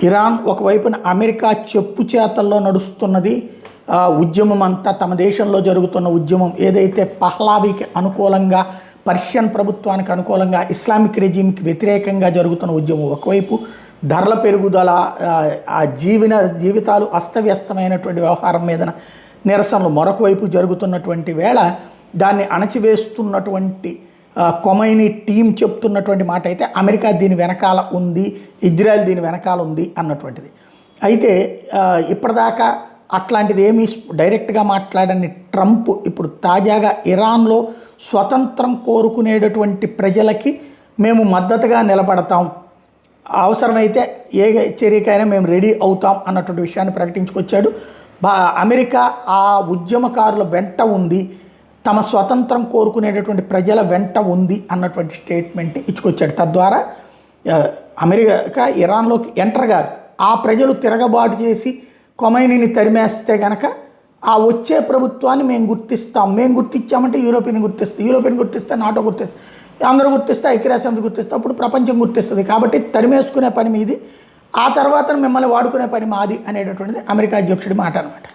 Iran ఒకవైపున America చెప్పు చేతల్లో నడుస్తున్నది. ఉద్యమం అంతా తమ దేశంలో జరుగుతున్న ఉద్యమం ఏదైతే పహ్లావీకి అనుకూలంగా, పర్షియన్ ప్రభుత్వానికి అనుకూలంగా, ఇస్లామిక్ రెజీమ్కి వ్యతిరేకంగా జరుగుతున్న ఉద్యమం ఒకవైపు, ధరల పెరుగుదల, ఆ జీవితాలు అస్తవ్యస్తమైనటువంటి వ్యవహారం మీద నిరసనలు మరొక వైపు జరుగుతున్నటువంటి వేళ దాన్ని అణచివేస్తున్నటువంటి కొమైనీ టీం చెప్తున్నటువంటి మాట అయితే అమెరికా దీని వెనకాల ఉంది, ఇజ్రాయెల్ దీని వెనకాల ఉంది అన్నటువంటిది. అయితే ఇప్పటిదాకా అట్లాంటిది ఏమీ డైరెక్ట్గా మాట్లాడని ట్రంప్ ఇప్పుడు తాజాగా ఇరాన్లో స్వతంత్రం కోరుకునేటటువంటి ప్రజలకి మేము మద్దతుగా నిలబడతాం, అవసరమైతే ఏ చర్యకైనా మేము రెడీ అవుతాం అన్నటువంటి విషయాన్ని ప్రకటించుకొచ్చాడు. అమెరికా ఆ ఉద్యమకారుల వెంట ఉంది, తమ స్వతంత్రం కోరుకునేటటువంటి ప్రజల వెంట ఉంది అన్నటువంటి స్టేట్మెంట్ ఇచ్చుకొచ్చాడు. తద్వారా అమెరికా ఇరాన్లోకి ఎంటర్ కాదు, ఆ ప్రజలు తిరగబాటు చేసి కొమైనీని తరిమేస్తే గనక ఆ వచ్చే ప్రభుత్వాన్ని మేము గుర్తిస్తాం, మేము గుర్తించామంటే యూరోపియన్ గుర్తిస్తే నాటో గుర్తిస్తే, అందరూ గుర్తిస్తే, ఐక్యరాజ్యసమితి గుర్తిస్తే, అప్పుడు ప్రపంచం గుర్తిస్తుంది. కాబట్టి తరిమేసుకునే పని మీది, ఆ తర్వాత మిమ్మల్ని వాడుకునే పని మాది అనేటటువంటిది అమెరికా అధ్యక్షుడి మాట అనమాట.